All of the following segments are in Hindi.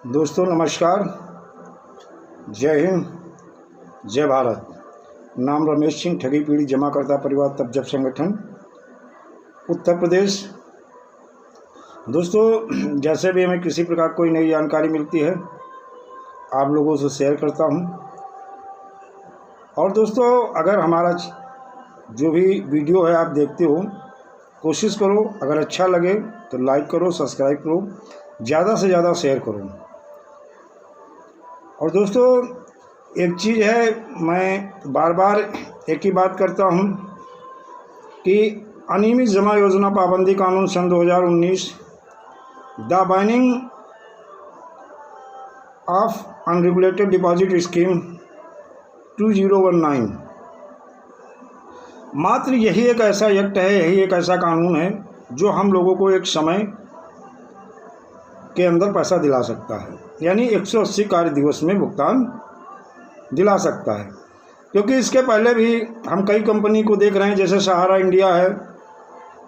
दोस्तों नमस्कार, जय हिंद, जय भारत। नाम रमेश सिंह, ठगी पीड़ित जमाकर्ता परिवार तब जब संगठन, उत्तर प्रदेश। दोस्तों, जैसे भी हमें किसी प्रकार कोई नई जानकारी मिलती है आप लोगों से शेयर करता हूं। और दोस्तों, अगर हमारा जो भी वीडियो है आप देखते हो, कोशिश करो अगर अच्छा लगे तो लाइक करो, सब्सक्राइब करो, ज़्यादा से ज़्यादा शेयर करो। और दोस्तों, एक चीज़ है, मैं बार बार एक ही बात करता हूं कि अनियमित जमा योजना पाबंदी कानून सन 2019, the banning of unregulated deposit scheme 2019, मात्र यही एक ऐसा एक्ट है, यही एक ऐसा कानून है जो हम लोगों को एक समय के अंदर पैसा दिला सकता है, यानी 180 कार्य दिवस में भुगतान दिला सकता है। क्योंकि इसके पहले भी हम कई कंपनी को देख रहे हैं, जैसे सहारा इंडिया है,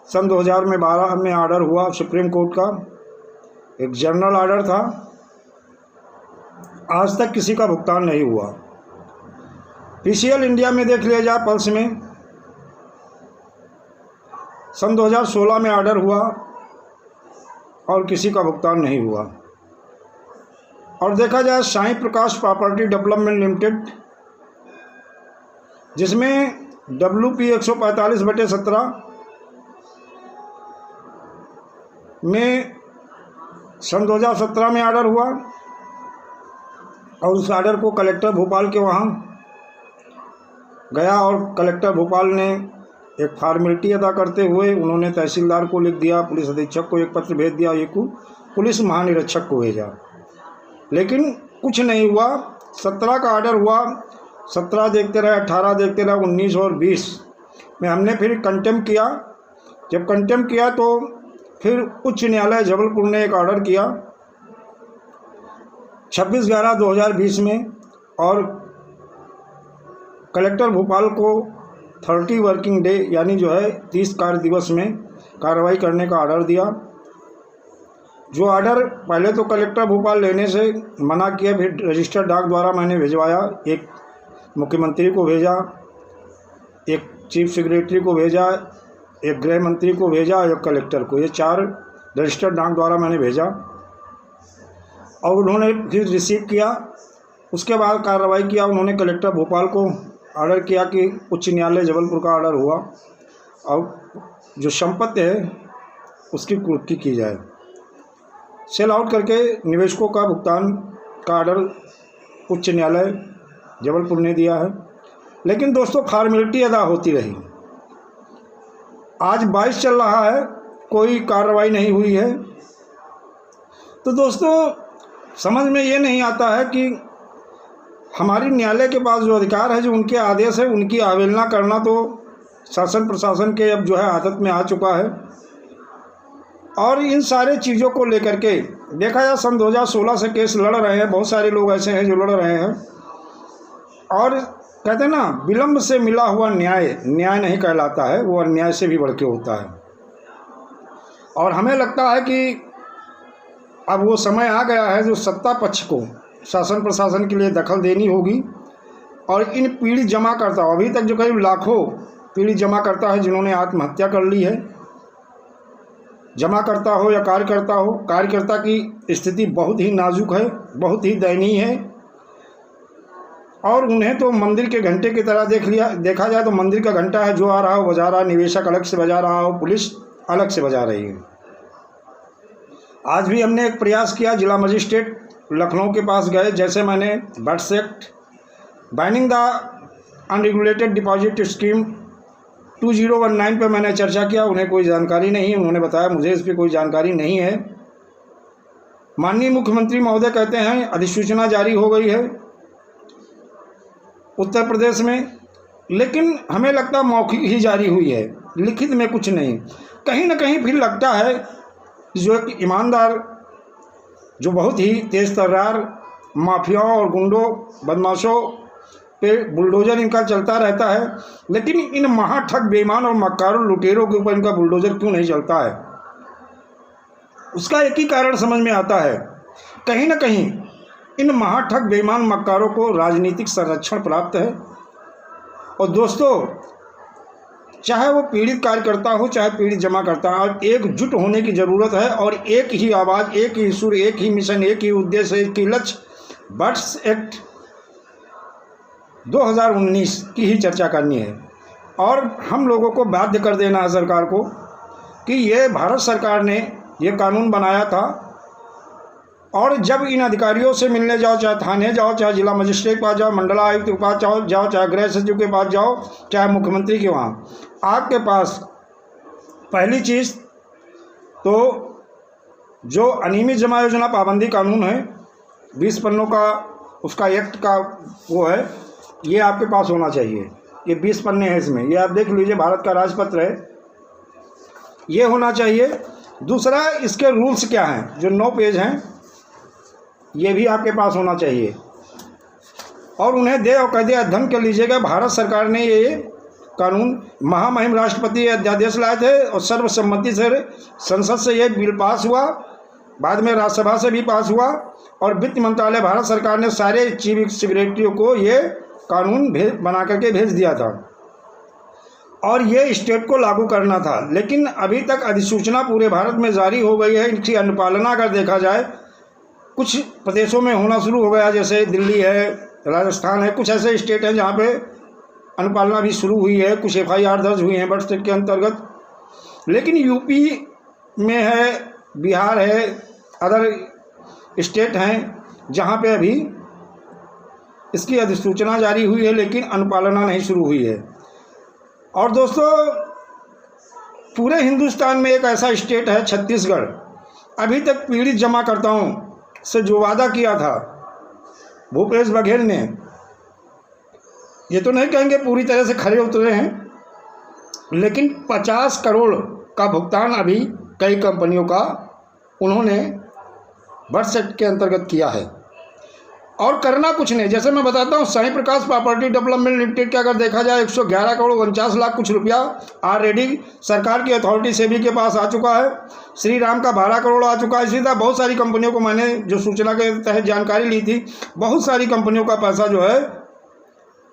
सन 2012 में ऑर्डर हुआ सुप्रीम कोर्ट का, एक जनरल ऑर्डर था, आज तक किसी का भुगतान नहीं हुआ। पीसीएल इंडिया में देख लिया जाए, पल्स में सन 2016 में ऑर्डर हुआ और किसी का भुगतान नहीं हुआ। और देखा जाए साईं प्रकाश प्रॉपर्टी डेवलपमेंट लिमिटेड, जिसमें WP 145/17 में सन 2017 में ऑर्डर हुआ और उस ऑर्डर को कलेक्टर भोपाल के वहाँ गया और कलेक्टर भोपाल ने एक फॉर्मेलिटी अदा करते हुए उन्होंने तहसीलदार को लिख दिया, पुलिस अधीक्षक को एक पत्र भेज दिया, एक पुलिस महानिरीक्षक को भेजा, लेकिन कुछ नहीं हुआ। 17 का ऑर्डर हुआ, 17 देखते रहे, 18 देखते रहे, 19 और 20 में हमने फिर कंटेम्प्ट किया। जब कंटेम्प्ट किया तो फिर उच्च न्यायालय जबलपुर ने एक ऑर्डर किया 26/11/2020 में, और कलेक्टर भोपाल को 30 वर्किंग डे यानी जो है 30 कार्य दिवस में कार्रवाई करने का ऑर्डर दिया। जो ऑर्डर पहले तो कलेक्टर भोपाल लेने से मना किया, फिर रजिस्टर्ड डाक द्वारा मैंने भिजवाया, एक मुख्यमंत्री को भेजा, एक चीफ सेक्रेटरी को भेजा, एक गृह मंत्री को भेजा, एक कलेक्टर को, ये 4 रजिस्टर्ड डाक द्वारा मैंने भेजा और उन्होंने फिर रिसीव किया। उसके बाद कार्रवाई किया उन्होंने, कलेक्टर भोपाल को ऑर्डर किया कि उच्च न्यायालय जबलपुर का ऑर्डर हुआ और जो संपत्ति है उसकी कुर्की की जाए। सेल आउट करके निवेशकों का भुगतान का ऑर्डर उच्च न्यायालय जबलपुर ने दिया है। लेकिन दोस्तों, फॉर्मेलिटी अदा होती रही। आज 22 चल रहा है, कोई कार्रवाई नहीं हुई है। तो दोस्तों, समझ में ये नहीं आता है कि हमारी न्यायालय के पास जो अधिकार है, जो उनके आदेश है, उनकी अवहेलना करना तो शासन प्रशासन के अब जो है आदत में आ चुका है। और इन सारे चीज़ों को लेकर के देखा जाए, सन 2016 से केस लड़ रहे हैं, बहुत सारे लोग ऐसे हैं जो लड़ रहे हैं और कहते हैं ना, विलम्ब से मिला हुआ न्याय न्याय नहीं कहलाता है, वो अन्याय से भी बढ़ के होता है। और हमें लगता है कि अब वो समय आ गया है जो सत्ता पक्ष को, शासन प्रशासन के लिए दखल देनी होगी और इन पीड़ित जमाकर्ता, अभी तक जो करीब लाखों पीड़ित जमाकर्ता है जिन्होंने आत्महत्या कर ली है, जमाकर्ता हो या कार्यकर्ता हो, कार्यकर्ता की स्थिति बहुत ही नाजुक है, बहुत ही दयनीय है। और उन्हें तो मंदिर के घंटे की तरह देखा जाए तो मंदिर का घंटा है, जो आ रहा हो बजा रहा, निवेशक अलग से बजा रहा हो, पुलिस अलग से बजा रही है। आज भी हमने एक प्रयास किया, जिला मजिस्ट्रेट लखनऊ के पास गए, जैसे मैंने BUDS act banning the unregulated deposit scheme 2019 पे मैंने चर्चा किया, उन्हें कोई जानकारी नहीं, उन्होंने बताया मुझे इस पर कोई जानकारी नहीं है। माननीय मुख्यमंत्री महोदय कहते हैं अधिसूचना जारी हो गई है उत्तर प्रदेश में, लेकिन हमें लगता मौखिक ही जारी हुई है, लिखित में कुछ नहीं। कहीं ना कहीं फिर लगता है जो एक ईमानदार, जो बहुत ही तेज तर्रार माफियाओं और गुंडों बदमाशों पे बुलडोजर इनका चलता रहता है, लेकिन इन महाठग बेईमान और मक्कारों लुटेरों के ऊपर इनका बुलडोजर क्यों नहीं चलता है? उसका एक ही कारण समझ में आता है, कहीं न कहीं इन महाठग बेईमान मक्कारों को राजनीतिक संरक्षण प्राप्त है। और दोस्तों, चाहे वो पीड़ित कार्यकर्ता हो, चाहे पीड़ित जमा करता हो, एकजुट होने की ज़रूरत है और एक ही आवाज़, एक ही सुर, एक ही मिशन, एक ही उद्देश्य, एक ही लक्ष्य, बट्स एक्ट 2019 की ही चर्चा करनी है। और हम लोगों को बाध्य कर देना है सरकार को कि ये भारत सरकार ने ये कानून बनाया था, और जब इन अधिकारियों से मिलने जाओ, चाहे थाने जाओ, चाहे जिला मजिस्ट्रेट के पास जाओ, मंडलायुक्त के पास जाओ, चाहे गृह सचिव के पास जाओ, चाहे मुख्यमंत्री के वहाँ, आपके पास पहली चीज़ तो जो अनियमित जमा योजना पाबंदी कानून है 20 पन्नों का, उसका एक्ट का वो है, ये आपके पास होना चाहिए। ये 20 पन्ने हैं इसमें, ये आप देख लीजिए, भारत का राजपत्र है, ये होना चाहिए। दूसरा, इसके रूल्स क्या हैं, जो 9 पेज हैं, ये भी आपके पास होना चाहिए। और उन्हें दे और कह दे अध्ययन कर लीजिएगा। भारत सरकार ने ये कानून, महामहिम राष्ट्रपति अध्यादेश लाए थे और सर्वसम्मति से संसद से ये बिल पास हुआ, बाद में राज्यसभा से भी पास हुआ, और वित्त मंत्रालय भारत सरकार ने सारे चीफ सेक्रेटरियों को ये कानून बना करके भेज दिया था और ये स्टेट को लागू करना था। लेकिन अभी तक अधिसूचना पूरे भारत में जारी हो गई है। इनकी अनुपालना अगर देखा जाए, कुछ प्रदेशों में होना शुरू हो गया, जैसे दिल्ली है, राजस्थान है, कुछ ऐसे स्टेट हैं जहाँ पे अनुपालना भी शुरू हुई है, कुछ FIR दर्ज हुई हैं बर्थ स्टेट के अंतर्गत। लेकिन यूपी में है, बिहार है, अदर स्टेट हैं जहाँ पे अभी इसकी अधिसूचना जारी हुई है लेकिन अनुपालना नहीं शुरू हुई है। और दोस्तों, पूरे हिंदुस्तान में एक ऐसा स्टेट है छत्तीसगढ़, अभी तक पीड़ित जमाकर्ताओं से जो वादा किया था भूपेश बघेल ने, ये तो नहीं कहेंगे पूरी तरह से खरे उतरे हैं, लेकिन 50 करोड़ का भुगतान अभी कई कंपनियों का उन्होंने बजट के अंतर्गत किया है। और करना कुछ नहीं, जैसे मैं बताता हूँ, साई प्रकाश प्रॉपर्टी डेवलपमेंट लिमिटेड का अगर देखा जाए 111 करोड़ 49 लाख कुछ रुपया ऑलरेडी सरकार की अथॉरिटी सेबी के पास आ चुका है। श्री राम का 12 करोड़ आ चुका है। इसी तरह बहुत सारी कंपनियों को मैंने जो सूचना के तहत जानकारी ली थी, बहुत सारी कंपनियों का पैसा जो है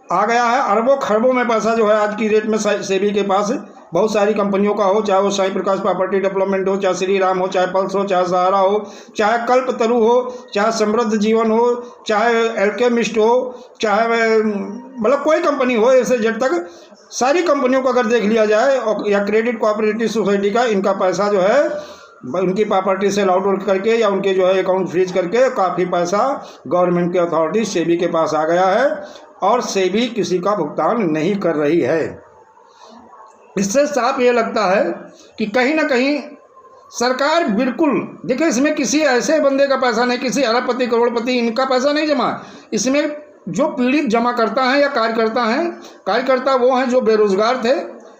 आ गया है। अरबों खरबों में पैसा जो है आज की डेट में सेबी के पास बहुत सारी कंपनियों का हो, चाहे वो साई प्रकाश प्रॉपर्टी डेवलपमेंट हो, चाहे श्री राम हो, चाहे पल्स हो, चाहे सहारा हो, चाहे कल्पतरु हो, चाहे समृद्ध जीवन हो, चाहे एल्केमिस्ट हो, चाहे मतलब कोई कंपनी हो, ऐसे जेड तक सारी कंपनियों को अगर देख लिया जाए, और या क्रेडिट कोऑपरेटिव सोसाइटी का, इनका पैसा जो है उनकी प्रॉपर्टी से लॉट आउट करके या उनके जो है अकाउंट फ्रीज करके काफ़ी पैसा गवर्नमेंट की अथॉरिटी सेबी के पास आ गया है और सेबी किसी का भुगतान नहीं कर रही है। इससे साफ ये लगता है कि कहीं ना कहीं सरकार बिल्कुल, देखिए, इसमें किसी ऐसे बंदे का पैसा नहीं, किसी अरबपति करोड़पति इनका पैसा नहीं जमा। इसमें जो पीड़ित जमा करता है या कार्यकर्ता वो हैं जो बेरोजगार थे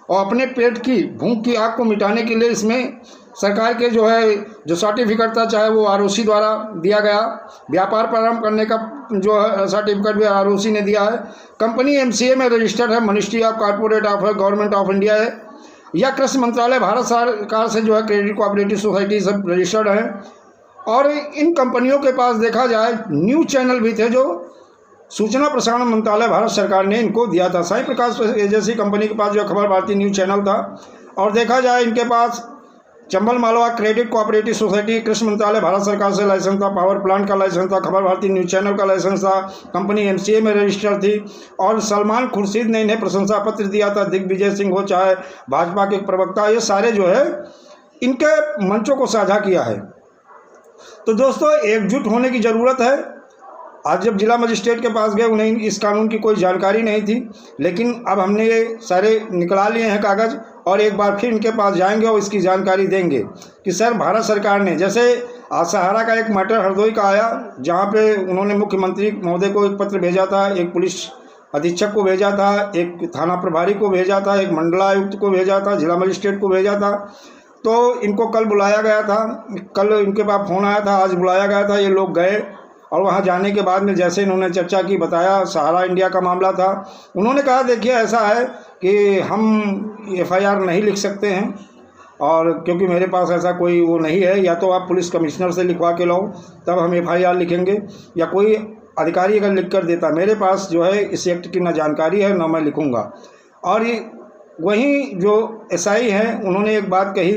और अपने पेट की भूख की आग को मिटाने के लिए इसमें सरकार के जो सर्टिफिकेट था, चाहे वो ROC द्वारा दिया गया, व्यापार प्रारंभ करने का जो है सर्टिफिकेट भी ROC ने दिया है, कंपनी MCA में रजिस्टर्ड है, ministry of corporate affair government of India है, या कृषि मंत्रालय भारत सरकार से जो है क्रेडिट कोऑपरेटिव सोसाइटी सब रजिस्टर्ड है। और इन कंपनियों के पास देखा जाए न्यूज़ चैनल भी थे जो सूचना प्रसारण मंत्रालय भारत सरकार ने इनको दिया था। साई प्रकाश जैसी कंपनी के पास जो खबर भारती न्यूज़ चैनल था, और देखा जाए इनके पास Chambal Malwa credit cooperative society कृषि मंत्रालय भारत सरकार से लाइसेंस था, पावर प्लांट का लाइसेंस था, खबर भारती न्यूज़ चैनल का लाइसेंस था, कंपनी MCA में रजिस्टर्ड थी, और सलमान खुर्शीद ने इन्हें प्रशंसा पत्र दिया था। दिग्विजय सिंह हो, चाहे भाजपा के प्रवक्ता, ये सारे जो है इनके मंचों को साझा किया है। तो दोस्तों, एकजुट होने की ज़रूरत है। आज जब जिला मजिस्ट्रेट के पास गए, उन्हें इस कानून की कोई जानकारी नहीं थी, लेकिन अब हमने ये सारे निकला लिए हैं कागज़, और एक बार फिर इनके पास जाएंगे और इसकी जानकारी देंगे कि सर, भारत सरकार ने, जैसे सहारा का एक मैटर हरदोई का आया, जहाँ पे उन्होंने मुख्यमंत्री महोदय को एक पत्र भेजा था, एक पुलिस अधीक्षक को भेजा था, एक थाना प्रभारी को भेजा था, एक मंडलायुक्त को भेजा था, जिला मजिस्ट्रेट को भेजा था। तो इनको कल बुलाया गया था, कल इनके पास फ़ोन आया था, आज बुलाया गया था। ये लोग गए और वहाँ जाने के बाद में जैसे इन्होंने चर्चा की, बताया सहारा इंडिया का मामला था। उन्होंने कहा, देखिए, ऐसा है कि हम FIR नहीं लिख सकते हैं, और क्योंकि मेरे पास ऐसा कोई वो नहीं है, या तो आप पुलिस कमिश्नर से लिखवा के लाओ तब हम FIR लिखेंगे, या कोई अधिकारी अगर लिख कर देता। मेरे पास जो है इस एक्ट की ना जानकारी है ना मैं लिखूँगा। और ये वहीं जो SI हैं उन्होंने एक बात कही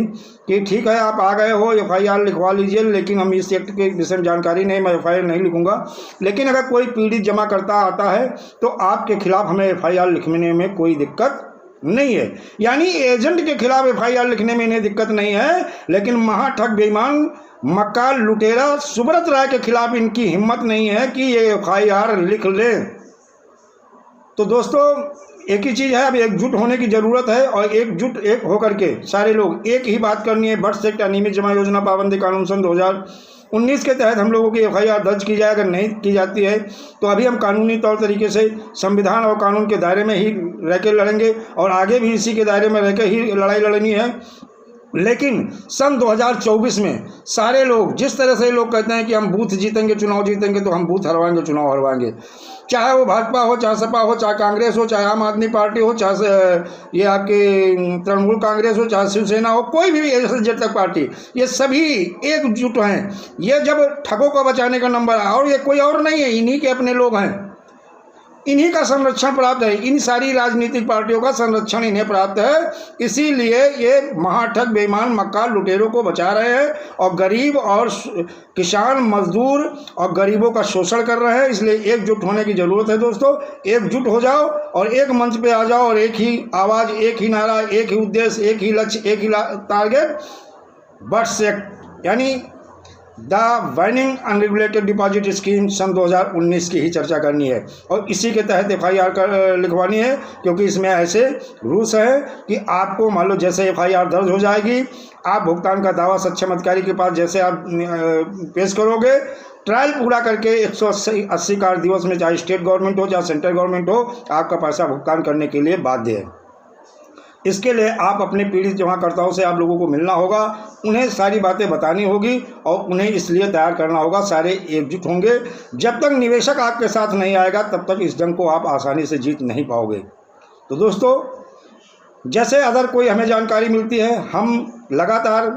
कि ठीक है आप आ गए हो, FIR लिखवा लीजिए, लेकिन हम इस एक्ट के विषय में जानकारी नहीं, मैं FIR नहीं लिखूंगा। लेकिन अगर कोई पीड़ित जमा करता आता है तो आपके खिलाफ हमें FIR लिखने में कोई दिक्कत नहीं है। यानी एजेंट के खिलाफ FIR लिखने में इन्हें दिक्कत नहीं है, लेकिन महाठग बेईमान मक्का लुटेरा सुब्रत राय के खिलाफ इनकी हिम्मत नहीं है कि ये FIR लिख ले। तो दोस्तों एक ही चीज़ है, अब एकजुट होने की ज़रूरत है, और एक होकर के सारे लोग एक ही बात करनी है। बर्थ एक्ट अनियमित जमा योजना पाबंदी कानून सन 2019 के तहत हम लोगों की FIR दर्ज की जाए। अगर नहीं की जाती है तो अभी हम कानूनी तौर तरीके से संविधान और कानून के दायरे में ही रह के लड़ेंगे, और आगे भी इसी के दायरे में रह के ही लड़ाई लड़नी है। लेकिन सन 2024 में सारे लोग, जिस तरह से लोग कहते हैं कि हम बूथ जीतेंगे, चुनाव जीतेंगे, तो हम बूथ हरवाएंगे, चुनाव हरवाएंगे। चाहे वो भाजपा हो, चाहे सपा हो, चाहे कांग्रेस हो, चाहे आम आदमी पार्टी हो, चाहे ये आपके तृणमूल कांग्रेस हो, चाहे शिवसेना हो, कोई भी जब तक पार्टी, ये सभी एकजुट हैं। ये जब ठगों को बचाने का नंबर है, और ये कोई और नहीं है, इन्हीं के अपने लोग हैं, इन्हीं का संरक्षण प्राप्त है, इन सारी राजनीतिक पार्टियों का संरक्षण इन्हें प्राप्त है। इसीलिए ये महाठग बेईमान मक्का लुटेरों को बचा रहे हैं, और गरीब और किसान मजदूर और गरीबों का शोषण कर रहे हैं। इसलिए एकजुट होने की ज़रूरत है दोस्तों। एकजुट हो जाओ और एक मंच पे आ जाओ, और एक ही आवाज़, एक ही नारा, एक ही उद्देश्य, एक ही लक्ष्य, एक ही टारगेट, बर्थ एक्ट यानी the winning unregulated deposit scheme सन 2019 की ही चर्चा करनी है, और इसी के तहत FIR लिखवानी है। क्योंकि इसमें ऐसे रूल्स हैं कि आपको मान लो जैसे FIR दर्ज हो जाएगी, आप भुगतान का दावा सक्षम अधिकारी के पास जैसे आप पेश करोगे, ट्रायल पूरा करके 180 कार्य दिवस में, चाहे स्टेट गवर्नमेंट हो चाहे सेंट्रल गवर्नमेंट हो, आपका पैसा भुगतान करने के लिए बाध्य है। इसके लिए आप अपने पीड़ित जमाकर्ताओं से आप लोगों को मिलना होगा, उन्हें सारी बातें बतानी होगी, और उन्हें इसलिए तैयार करना होगा। सारे एकजुट होंगे। जब तक निवेशक आपके साथ नहीं आएगा तब तक इस जंग को आप आसानी से जीत नहीं पाओगे। तो दोस्तों जैसे अगर कोई हमें जानकारी मिलती है, हम लगातार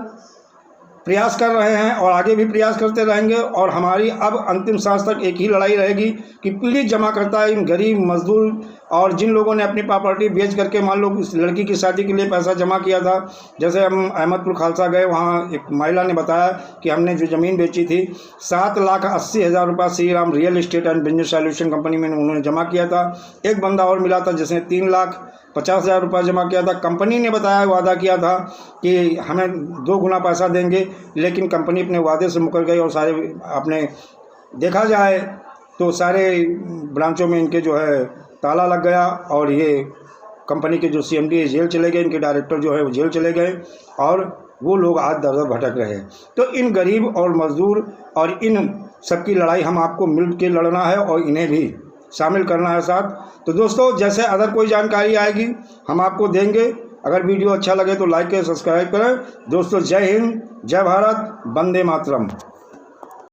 प्रयास कर रहे हैं और आगे भी प्रयास करते रहेंगे, और हमारी अब अंतिम सांस तक एक ही लड़ाई रहेगी कि पीड़ित जमाकर्ता, इन गरीब मजदूर और जिन लोगों ने अपनी प्रॉपर्टी बेच करके, मान लो इस लड़की की शादी के लिए पैसा जमा किया था। जैसे हम अहमदपुर खालसा गए, वहाँ एक महिला ने बताया कि हमने जो ज़मीन बेची थी 7,80,000 रुपये Shri Ram real estate and business solution company में उन्होंने जमा किया था। एक बंदा और मिला था जिसने 3,50,000 रुपये जमा किया था। कंपनी ने बताया, वादा किया था कि हमें 2 गुना पैसा देंगे, लेकिन कंपनी अपने वादे से मुकर गई, और सारे अपने देखा जाए तो सारे ब्रांचों में इनके जो है ताला लग गया, और ये कंपनी के जो CMD जेल चले गए, इनके डायरेक्टर जो है वो जेल चले गए, और वो लोग आज दर दर भटक रहे हैं। तो इन गरीब और मजदूर और इन सबकी लड़ाई हम आपको मिल के लड़ना है, और इन्हें भी शामिल करना है साथ। तो दोस्तों जैसे अगर कोई जानकारी आएगी हम आपको देंगे। अगर वीडियो अच्छा लगे तो लाइक करें, सब्सक्राइब करें। दोस्तों जय हिंद, जय भारत, वंदे मातरम।